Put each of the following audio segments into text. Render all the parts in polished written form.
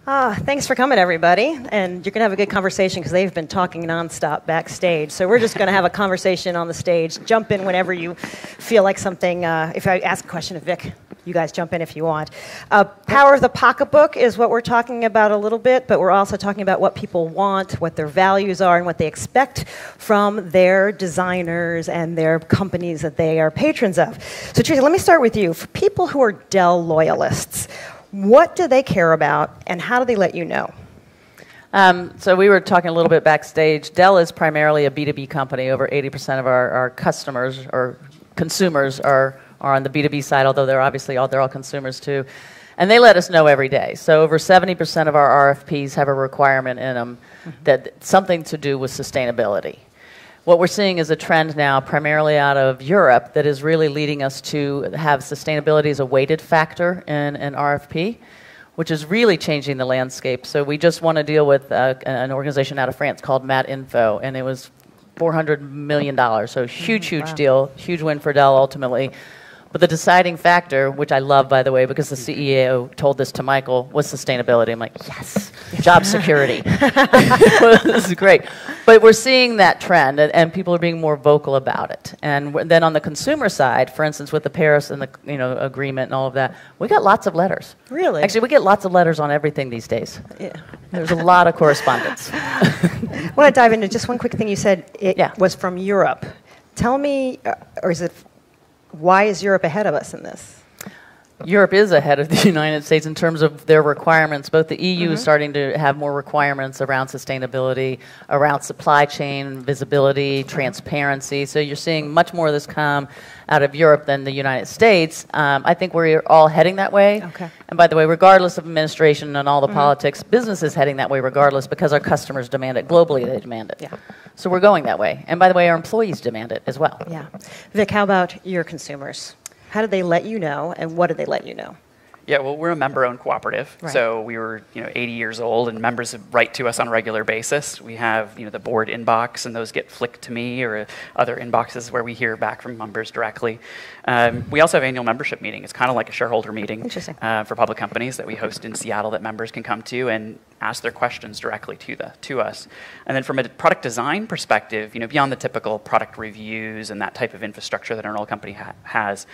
Thanks for coming, everybody. And you're going to have a good conversation because they've been talking nonstop backstage. So we're just going to have a conversation on the stage. Jump in whenever you feel like something. If I ask a question of Vic, you guys jump in if you want. Power of the pocketbook is what we're talking about a little bit, but we're also talking about what people want, what their values are, and what they expect from their designers and their companies that they are patrons of. So, Trisa, let me start with you. For people who are Dell loyalists, what do they care about, and how do they let you know? So we were talking a little bit backstage. Dell is primarily a B2B company. Over 80% of our customers or consumers are on the B2B side, although they're all consumers too. And they let us know every day. So over 70% of our RFPs have a requirement in them that something to do with sustainability. What we're seeing is a trend now, primarily out of Europe, that is really leading us to have sustainability as a weighted factor in an RFP, which is really changing the landscape. So we just won a deal with an organization out of France called Mat Info, and it was $400 million. So huge deal, huge win for Dell ultimately. But the deciding factor, which I love, by the way, because the CEO told this to Michael, was sustainability. I'm like, yes, job security. This is great. But we're seeing that trend, and people are being more vocal about it. And then on the consumer side, for instance, with the Paris and the agreement and all of that, we got lots of letters. Really? Actually, we get lots of letters on everything these days. Yeah. There's a lot of correspondence. I want to dive into just one quick thing. You said it was from Europe. Tell me, or is it... Why is Europe ahead of us in this? Europe is ahead of the United States in terms of their requirements. Both the EU is starting to have more requirements around sustainability, around supply chain visibility, transparency. So you're seeing much more of this come out of Europe than the United States. I think we're all heading that way. Okay. And by the way, regardless of administration and all the politics, business is heading that way regardless because our customers demand it. Globally, they demand it. Yeah. So we're going that way. And by the way, our employees demand it as well. Yeah. Vic, how about your consumers? How did they let you know, and what did they let you know? Yeah, well, we're a member-owned cooperative, right. So we were, 80 years old, and members write to us on a regular basis. We have, the board inbox, and those get flicked to me or other inboxes where we hear back from members directly. We also have annual membership meeting. It's kind of like a shareholder meeting for public companies that we host in Seattle that members can come to and ask their questions directly to us. And then from a product design perspective, beyond the typical product reviews and that type of infrastructure that an oil company has,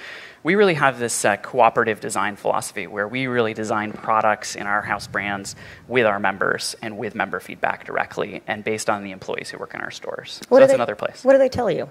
we really have this cooperative design philosophy where we really design products in our house brands with our members and with member feedback directly and based on the employees who work in our stores. So that's another place. What do they tell you?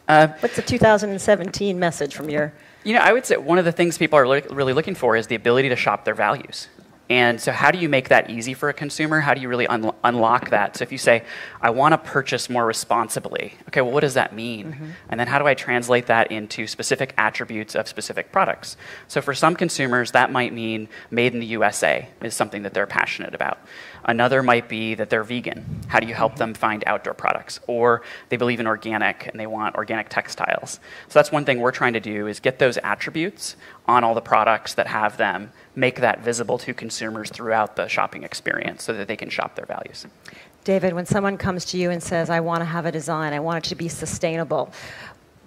What's the 2017 message from your... I would say one of the things people are really looking for is the ability to shop their values. And so how do you make that easy for a consumer? How do you really unlock that? So if you say, I want to purchase more responsibly, okay, well, what does that mean? And then how do I translate that into specific attributes of specific products? So for some consumers, that might mean made in the USA is something that they're passionate about. Another might be that they're vegan. How do you help them find outdoor products? Or they believe in organic and they want organic textiles. So that's one thing we're trying to do is get those attributes on all the products that have them, make that visible to consumers throughout the shopping experience so that they can shop their values. David, when someone comes to you and says, I want to have a design, I want it to be sustainable,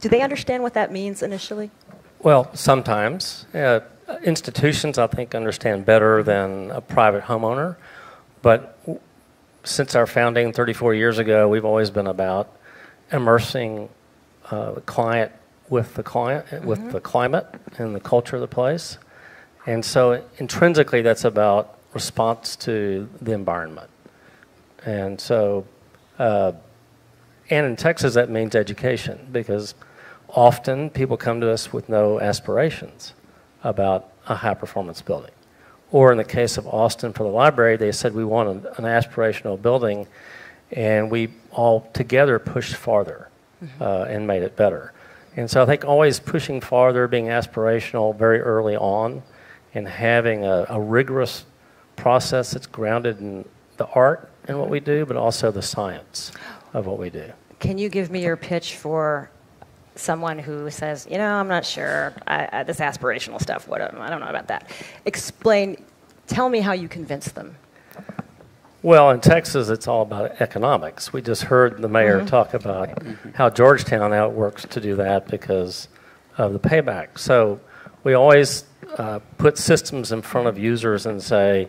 do they understand what that means initially? Well, sometimes. Institutions, I think, understand better than a private homeowner. But since our founding 34 years ago, we've always been about immersing the client, with the climate and the culture of the place. And so intrinsically, that's about response to the environment. And so, and in Texas, that means education, because often people come to us with no aspirations about a high-performance building. Or in the case of Austin for the library, they said we want an aspirational building, and we all together pushed farther and made it better. And so I think always pushing farther, being aspirational very early on, and having a rigorous process that's grounded in the art in what we do, but also the science of what we do. Can you give me your pitch for someone who says, I'm not sure, this aspirational stuff, I don't know about that. Tell me how you convince them. Well, in Texas, it's all about economics. We just heard the mayor talk about how Georgetown now works to do that because of the payback. So we always put systems in front of users and say,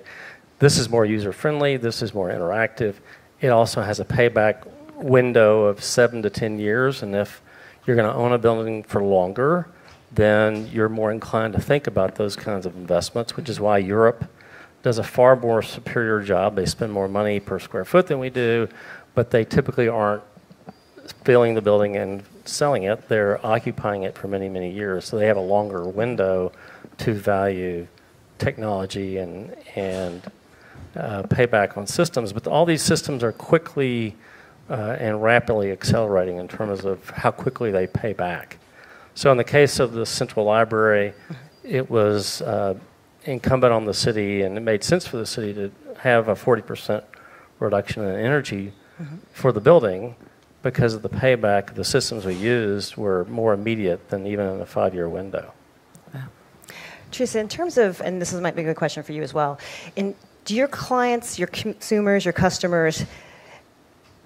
this is more user-friendly, this is more interactive. It also has a payback window of 7 to 10 years, and if you're going to own a building for longer, then you're more inclined to think about those kinds of investments, which is why Europe does a far more superior job. They spend more money per square foot than we do, but they typically aren't filling the building and selling it. They're occupying it for many, many years, so they have a longer window to value technology and payback on systems. But all these systems are quickly and rapidly accelerating in terms of how quickly they pay back. So in the case of the central library, it was incumbent on the city, and it made sense for the city to have a 40% reduction in energy for the building, because of the payback. The systems we used were more immediate than even in a 5-year window. Trisa, in terms of, and this might be a good question for you as well, do your clients, your consumers, your customers,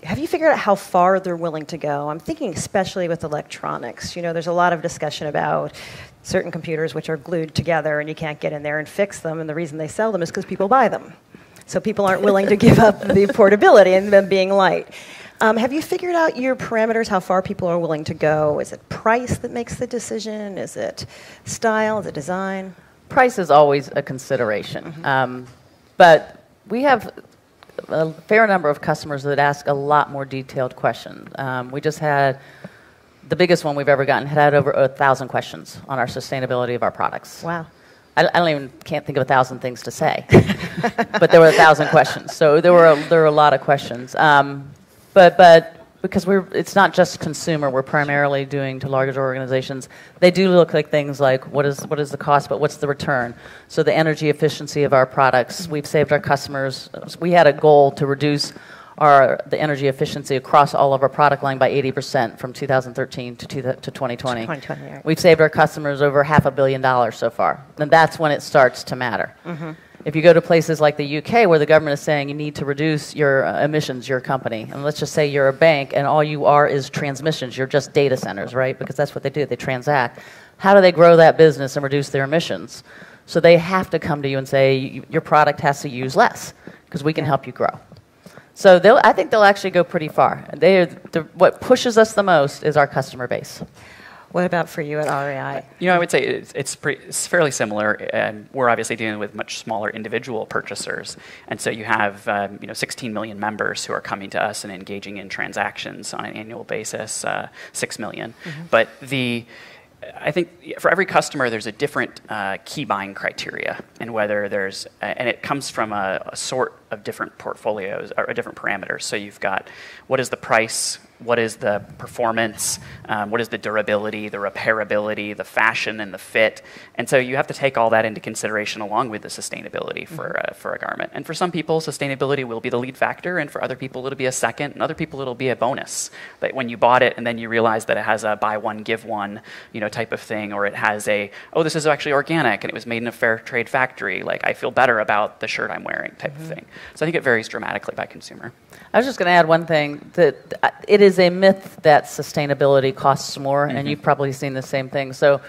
have you figured out how far they're willing to go? I'm thinking especially with electronics. You know, there's a lot of discussion about certain computers which are glued together and you can't get in there and fix them, and the reason they sell them is because people buy them. So people aren't willing to give up the portability and them being light. Have you figured out your parameters, how far people are willing to go? Is it price that makes the decision? Is it style? Is it design? Price is always a consideration. But we have a fair number of customers that ask a lot more detailed questions. We just had, the biggest one we've ever gotten had over 1,000 questions on our sustainability of our products. Wow. I can't think of 1,000 things to say, but there were 1,000 questions. So there were a lot of questions. But because it's not just consumer, we're primarily doing to larger organizations. They do look like things like what is the cost, but what's the return? So the energy efficiency of our products. We've saved our customers. We had a goal to reduce the energy efficiency across all of our product line by 80% from 2013 to 2020. 2020, right. We've saved our customers over $500 million so far. And that's when it starts to matter. If you go to places like the UK where the government is saying you need to reduce your emissions, your company, and let's just say you're a bank and all you are is transmissions, you're just data centers, right? Because that's what they do, they transact. How do they grow that business and reduce their emissions? So they have to come to you and say your product has to use less because we can help you grow. So I think they'll actually go pretty far. What pushes us the most is our customer base. What about for you at REI? You know, I would say it's fairly similar, and we're obviously dealing with much smaller individual purchasers. And so you have 16 million members who are coming to us and engaging in transactions on an annual basis, 6 million. But I think for every customer, there's a different key buying criteria, and and it comes from a sort of different portfolios or different parameters. So you've got what is the price, what is the performance, what is the durability, the repairability, the fashion, and the fit. And so you have to take all that into consideration along with the sustainability for a garment. And for some people, sustainability will be the lead factor, and for other people, it'll be a second, and other people, it'll be a bonus. But when you bought it and then you realize that it has a buy one, give one, type of thing, or it has this is actually organic and it was made in a fair trade factory, like I feel better about the shirt I'm wearing type of thing. So I think it varies dramatically by consumer. I was just going to add one thing, that it is a myth that sustainability costs more, and you've probably seen the same thing. So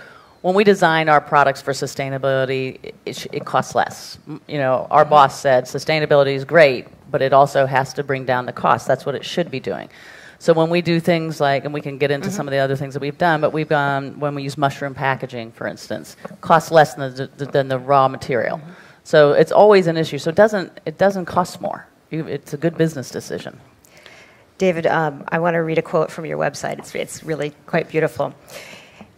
when we design our products for sustainability, it costs less. Our boss said sustainability is great, but it also has to bring down the cost. That's what it should be doing. So when we do things like, and we can get into some of the other things that we've done, but we've done, when we use mushroom packaging, for instance, costs less than the raw material. So it's always an issue. So it doesn't cost more. It's a good business decision. David, I want to read a quote from your website. It's really quite beautiful.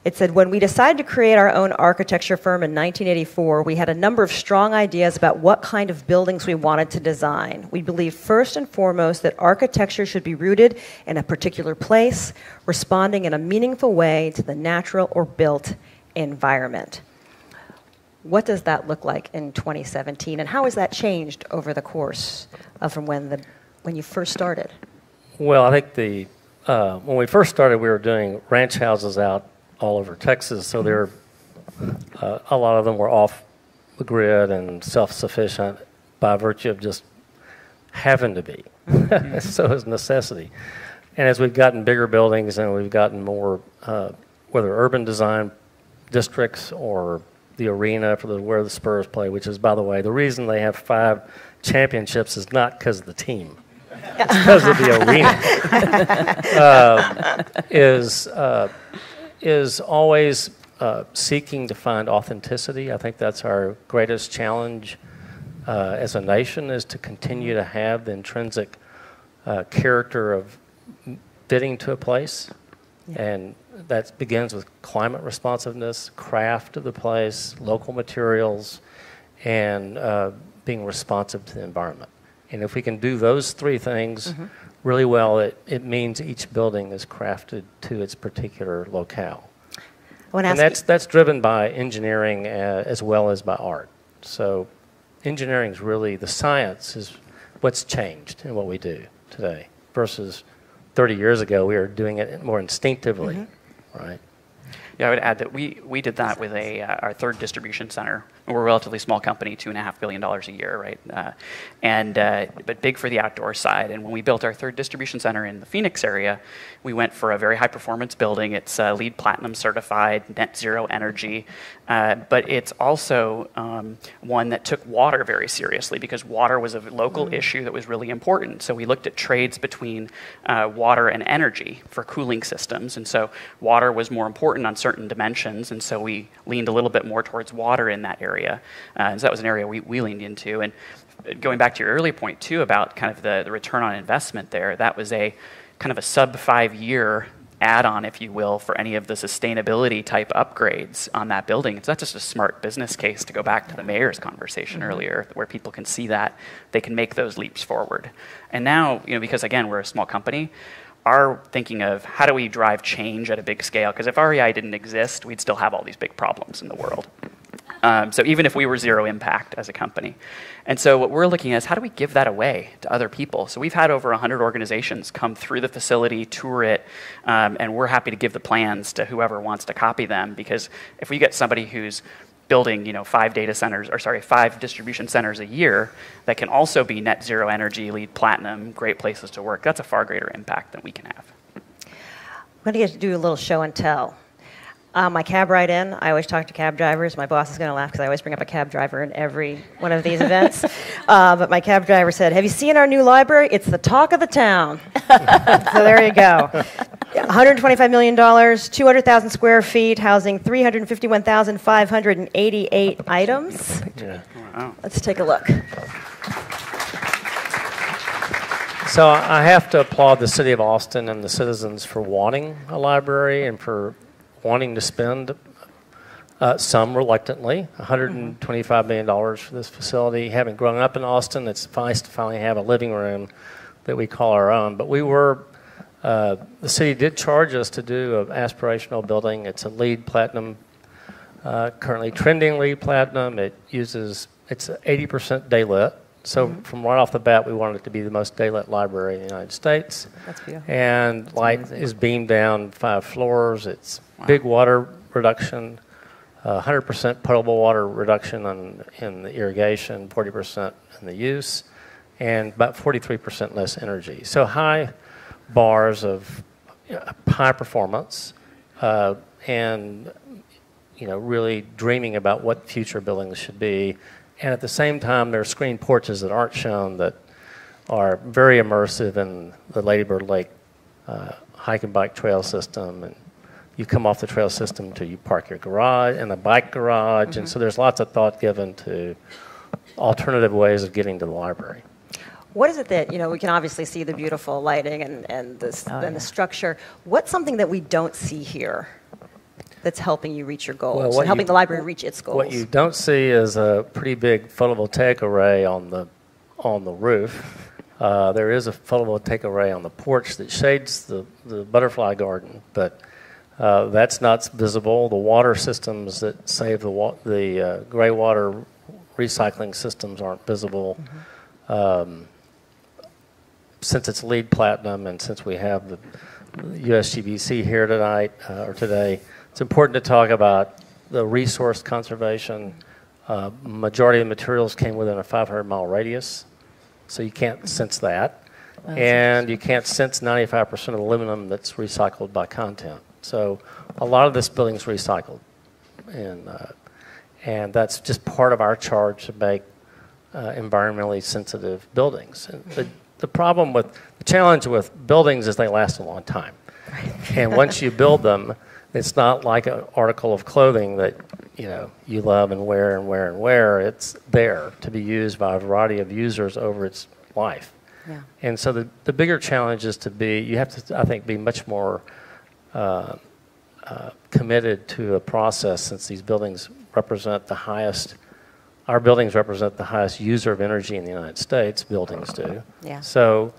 It said, when we decided to create our own architecture firm in 1984, we had a number of strong ideas about what kind of buildings we wanted to design. We believed first and foremost that architecture should be rooted in a particular place, responding in a meaningful way to the natural or built environment. What does that look like in 2017, and how has that changed over the course of from when you first started? Well, I think when we first started, we were doing ranch houses out all over Texas, so a lot of them were off the grid and self-sufficient by virtue of just having to be. So it's necessity. And as we've gotten bigger buildings and we've gotten more, whether urban design districts or the arena for where the Spurs play, which is, by the way, the reason they have 5 championships is not because of the team. It's because of the arena. Is always seeking to find authenticity. I think that's our greatest challenge as a nation, is to continue to have the intrinsic character of fitting to a place. Yeah. And that begins with climate responsiveness, craft of the place, local materials, and being responsive to the environment. And if we can do those 3 things really well, it means each building is crafted to its particular locale. And that's driven by engineering as well as by art. So engineering is really, the science is what's changed in what we do today versus 30 years ago. We were doing it more instinctively, right? Yeah, I would add that we did that with our 3rd distribution center. We're a relatively small company, $2.5 billion a year, right? But big for the outdoor side. And when we built our 3rd distribution center in the Phoenix area, we went for a very high performance building. It's LEED Platinum certified, net zero energy, but it's also one that took water very seriously, because water was a local issue that was really important. So we looked at trades between water and energy for cooling systems, and so water was more important on certain dimensions, and so we leaned a little bit more towards water in that area. And so that was an area we leaned into. And going back to your earlier point too about kind of the return on investment there, that was a kind of a sub 5-year add-on, if you will, for any of the sustainability type upgrades on that building. It's not just a smart business case, to go back to the mayor's conversation earlier, where people can see that they can make those leaps forward. And now, because again, we're a small company, our thinking of how do we drive change at a big scale, because if REI didn't exist, we'd still have all these big problems in the world. So even if we were zero impact as a company. And so what we're looking at is how do we give that away to other people? So we've had over 100 organizations come through the facility, tour it, and we're happy to give the plans to whoever wants to copy them, because if we get somebody who's building 5 distribution centers a year that can also be net zero energy, LEED Platinum, great places to work, that's a far greater impact than we can have. I'm going to do a little show and tell. My cab ride in, I always talk to cab drivers. My boss is going to laugh because I always bring up a cab driver in every one of these events. But my cab driver said, "Have you seen our new library? It's the talk of the town." So there you go. $125 million, 200,000 square feet, housing 351,588 items. Yeah. Wow. Let's take a look. So I have to applaud the city of Austin and the citizens for wanting a library and for wanting to spend some reluctantly, $125 million for this facility. Having grown up in Austin, it's nice to finally have a living room that we call our own. But the city did charge us to do an aspirational building. It's a LEED Platinum, currently trending LEED Platinum. It's 80% daylit. So from right off the bat, we wanted it to be the most daylit library in the United States. That's beautiful. And light is beamed down 5 floors. It's big water reduction, 100% potable water reduction in the irrigation, 40% in the use, and about 43% less energy. So high bars of high performance, and really dreaming about what future buildings should be. And at the same time, there are screen porches that aren't shown that are very immersive in the Lady Bird Lake hike and bike trail system. And you come off the trail system till you park your garage and a bike garage. And so there's lots of thought given to alternative ways of getting to the library. What is it that, we can obviously see the beautiful lighting and the structure. What's something that we don't see here that's helping you reach your goals, and helping the library reach its goals? What you don't see is a pretty big photovoltaic array on the roof. There is a photovoltaic array on the porch that shades the butterfly garden, but that's not visible. The water systems that save the gray water recycling systems aren't visible. Since it's LEED Platinum and since we have the USGBC here today, it's important to talk about the resource conservation. Majority of the materials came within a 500-mile radius, so you can't sense that. And you can't sense 95% of the aluminum that's recycled by content. So a lot of this building is recycled. And that's just part of our charge to make environmentally sensitive buildings. And the challenge with buildings is they last a long time. And once you build them, it's not like an article of clothing that you love and wear and wear and wear. It's there to be used by a variety of users over its life. Yeah. And so the bigger challenge is you have to, I think, be much more committed to a process, since these buildings represent the highest. Our buildings represent the highest user of energy in the United States. Buildings do. Yeah. So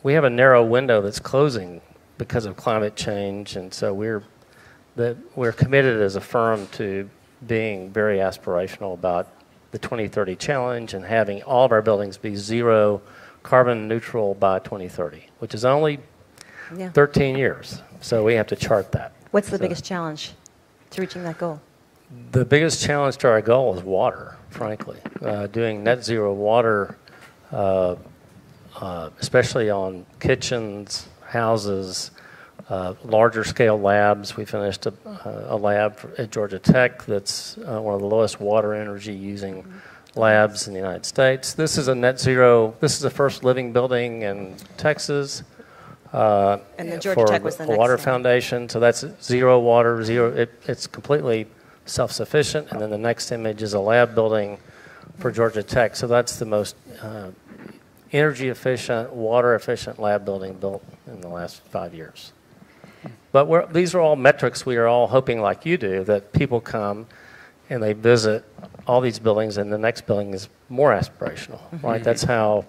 we have a narrow window that's closing because of climate change, and so we're committed as a firm to being very aspirational about the 2030 challenge and having all of our buildings be zero carbon neutral by 2030, which is only 13 years. So we have to chart that. What's the biggest challenge to reaching that goal? The biggest challenge to our goal is water, frankly. Doing net zero water, especially on kitchens, houses, larger scale labs. We finished a lab at Georgia Tech that's one of the lowest water energy using labs in the United States. This is a net zero, this is the first living building in Texas. And the Georgia Tech was the next water thing. foundation, so that's zero water, it's completely self-sufficient. And then the next image is a lab building for Georgia Tech. So that's the most energy efficient, water efficient lab building built in the last 5 years. But these are all metrics we are all hoping, like you do, that people come and they visit all these buildings, and the next building is more aspirational, right? That's how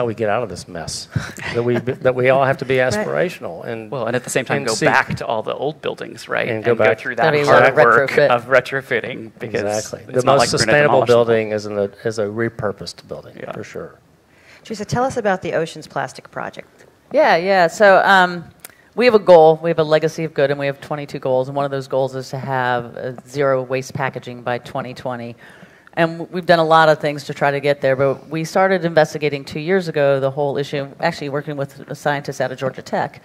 we get out of this mess. that we all have to be aspirational, and at the same time go back to all the old buildings, right? And go through that hard work of retrofitting, because exactly the most sustainable building is a repurposed building, for sure. Trisa, tell us about the Oceans Plastic Project. Yeah. So we have a goal. We have a legacy of good, and we have 22 goals. And one of those goals is to have zero waste packaging by 2020. And we've done a lot of things to try to get there, but we started investigating 2 years ago the whole issue, actually working with a scientist out of Georgia Tech.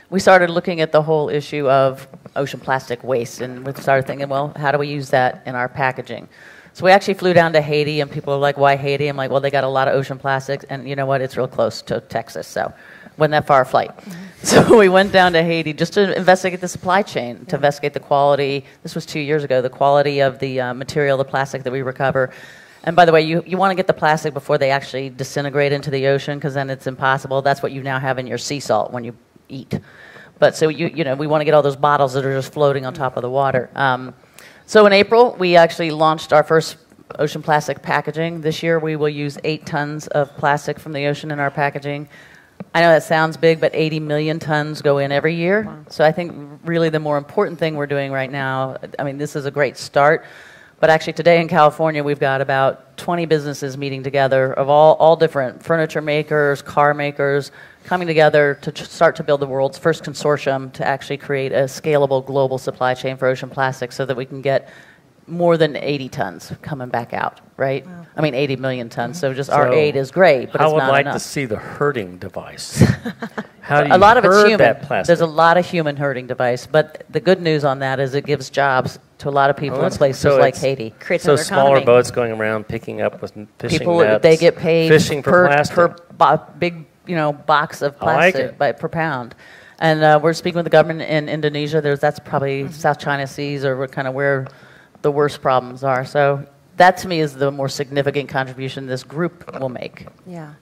We started looking at the whole issue of ocean plastic waste, and we started thinking, well, how do we use that in our packaging? So we actually flew down to Haiti, and people are like, why Haiti? I'm like, well, they got a lot of ocean plastics, and you know what? It's real close to Texas, so wasn't that far a flight. So we went down to Haiti just to investigate the supply chain, to investigate the quality. This was 2 years ago, the quality of the material, the plastic that we recover. And by the way, you want to get the plastic before they actually disintegrate into the ocean, because then it's impossible. That's what you now have in your sea salt when you eat. But so we want to get all those bottles that are just floating on top of the water. So in April, we actually launched our first ocean plastic packaging. This year, we will use 8 tons of plastic from the ocean in our packaging. I know that sounds big, but 80 million tons go in every year. Wow. So I think really the more important thing we're doing right now, I mean, this is a great start, but actually today in California, we've got about 20 businesses meeting together of all different furniture makers, car makers, coming together to start to build the world's first consortium to actually create a scalable global supply chain for ocean plastics so that we can get more than 80 tons coming back out, right? Wow. I mean, 80 million tons. So just our 8 is great, but it's not enough. I would like to see the herding device. How do you a lot of it's herd human. That plastic? There's a lot of human herding device, but the good news on that is it gives jobs to a lot of people in places like Haiti. Creates so another smaller economy. Boats going around picking up with fishing people, nets. They get paid fishing for per big box of plastic per pound. And we're speaking with the government in Indonesia. That's probably South China Seas, or kind of where the worst problems are. So that to me is the more significant contribution this group will make. Yeah.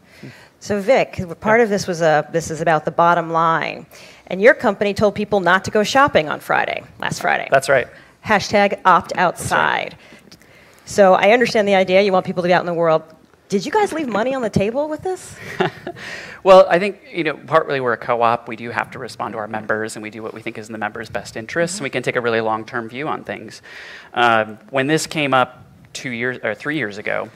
So Vic, part of this this is about the bottom line. And your company told people not to go shopping on last Friday. That's right. Hashtag opt outside. Right. So I understand the idea. You want people to be out in the world. Did you guys leave money on the table with this? Well, I think, partly we're a co-op. We do have to respond to our members, and we do what we think is in the members' best interests, and we can take a really long-term view on things. When this came up 3 years ago,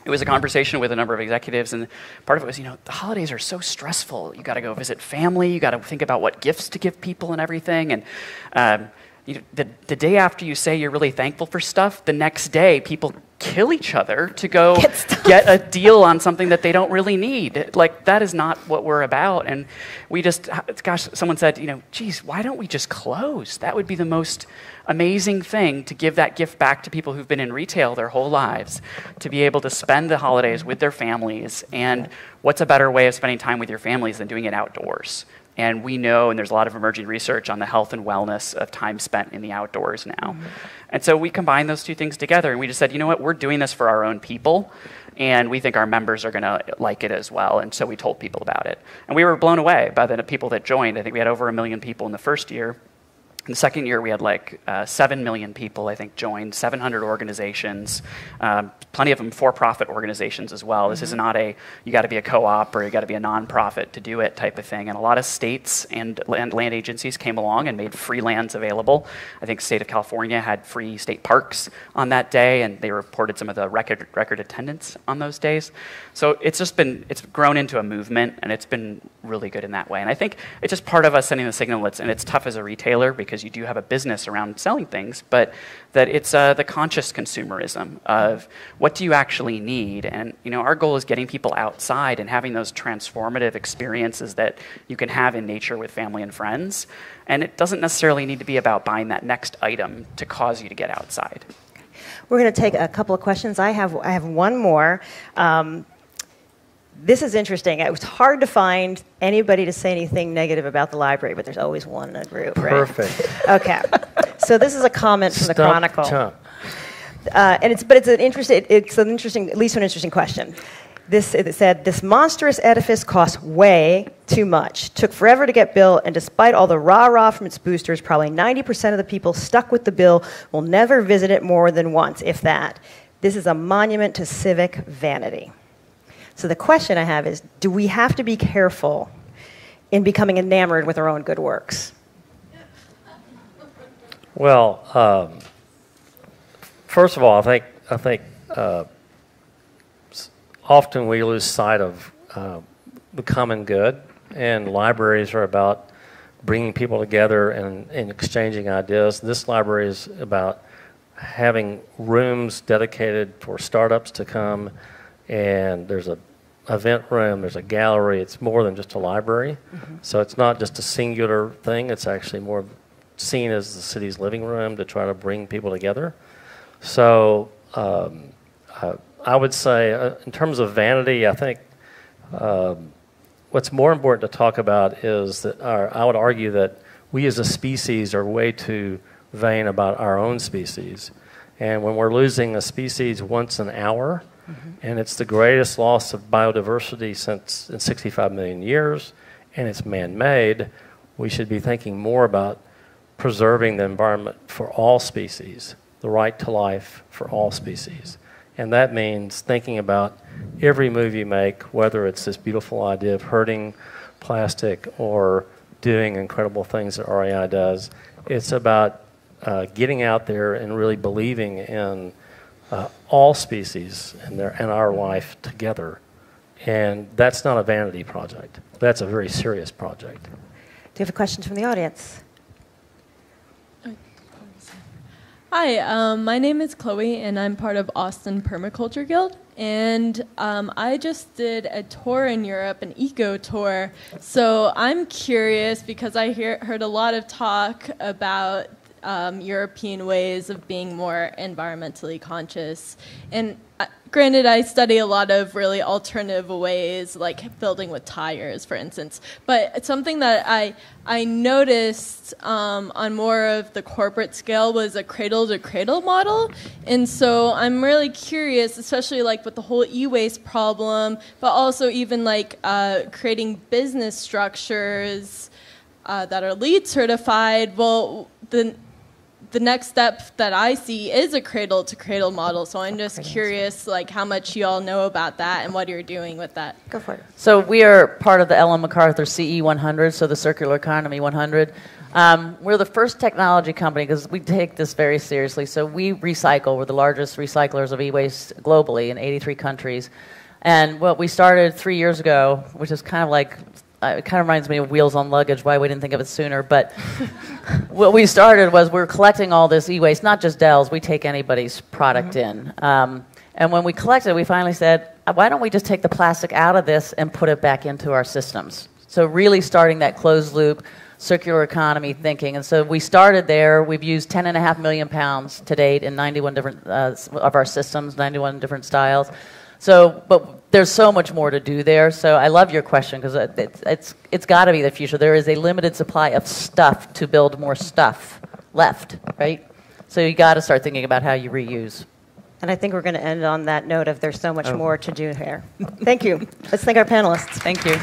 it was a conversation with a number of executives, and part of it was, the holidays are so stressful. You got to go visit family. You got to think about what gifts to give people and everything. And the day after you say you're really thankful for stuff, the next day people kill each other to go get a deal on something that they don't really need. Like, that is not what we're about. And we just, gosh, someone said, geez, why don't we just close? That would be the most amazing thing, to give that gift back to people who've been in retail their whole lives, to be able to spend the holidays with their families. And what's a better way of spending time with your families than doing it outdoors? And we know, and there's a lot of emerging research on the health and wellness of time spent in the outdoors now. And so we combine those two things together, and we just said, you know what, we're doing this for our own people, and we think our members are going to like it as well. And so we told people about it. And we were blown away by the people that joined. I think we had over 1 million people in the first year. In the second year, we had 7 million people, I think, joined, 700 organizations, plenty of them for-profit organizations as well. This is not you got to be a co-op or you got to be a nonprofit to do it type of thing. And a lot of states and land agencies came along and made free lands available. I think the state of California had free state parks on that day, and they reported some of the record attendance on those days. So it's grown into a movement, and it's been really good in that way. And I think it's just part of us sending the signal, and it's tough as a retailer because you do have a business around selling things, but that it's the conscious consumerism of what do you actually need. And our goal is getting people outside and having those transformative experiences that you can have in nature with family and friends. And it doesn't necessarily need to be about buying that next item to cause you to get outside. We're going to take a couple of questions. I have one more. This is interesting. It was hard to find anybody to say anything negative about the library, but there's always one in a group, right? Perfect. Okay. So this is a comment from the Chronicle. Chump. It's an interesting, at least an interesting question. It said, this monstrous edifice costs way too much, took forever to get built, and despite all the rah-rah from its boosters, probably 90% of the people stuck with the bill will never visit it more than once, if that. This is a monument to civic vanity. So the question I have is, do we have to be careful in becoming enamored with our own good works? Well, first of all, I think often we lose sight of the common good, and libraries are about bringing people together and exchanging ideas. This library is about having rooms dedicated for startups to come, and there's an event room, there's a gallery. It's more than just a library. So it's not just a singular thing. It's actually more seen as the city's living room to try to bring people together. So I would say in terms of vanity, I think what's more important to talk about is that I would argue that we as a species are way too vain about our own species. And when we're losing a species once an hour, and it's the greatest loss of biodiversity since in 65 million years, and it's man-made, we should be thinking more about preserving the environment for all species, the right to life for all species. And that means thinking about every move you make, whether it's this beautiful idea of hurting plastic or doing incredible things that REI does. It's about getting out there and really believing in all species and our life together. And that's not a vanity project. That's a very serious project. Do you have questions from the audience? Hi, my name is Chloe, and I'm part of Austin Permaculture Guild. And I just did a tour in Europe, an eco tour. So I'm curious because I heard a lot of talk about European ways of being more environmentally conscious. And granted, I study a lot of really alternative ways, like building with tires, for instance. But something that I noticed on more of the corporate scale was a cradle-to-cradle model. And so I'm really curious, especially like with the whole e-waste problem, but also even like creating business structures that are LEED certified. Well, the next step that I see is a cradle-to-cradle model. So I'm just curious, like, how much you all know about that and what you're doing with that. Go for it. So we are part of the Ellen MacArthur CE 100, so the Circular Economy 100. We're the first technology company, because we take this very seriously. So we recycle. We're the largest recyclers of e-waste globally in 83 countries. And what we started 3 years ago, which is kind of like, it kind of reminds me of Wheels on Luggage, why we didn't think of it sooner. But what we started was we're collecting all this e-waste, not just Dell's. We take anybody's product in. And when we collected, we finally said, why don't we just take the plastic out of this and put it back into our systems? So really starting that closed loop, circular economy thinking. And so we started there. We've used 10.5 million pounds to date in 91 different of our systems, 91 different styles. So, but there's so much more to do there. So I love your question because it's got to be the future. There is a limited supply of stuff to build more stuff left, right? So you got to start thinking about how you reuse. And I think we're going to end on that note of there's so much more to do here. Thank you. Let's thank our panelists. Thank you.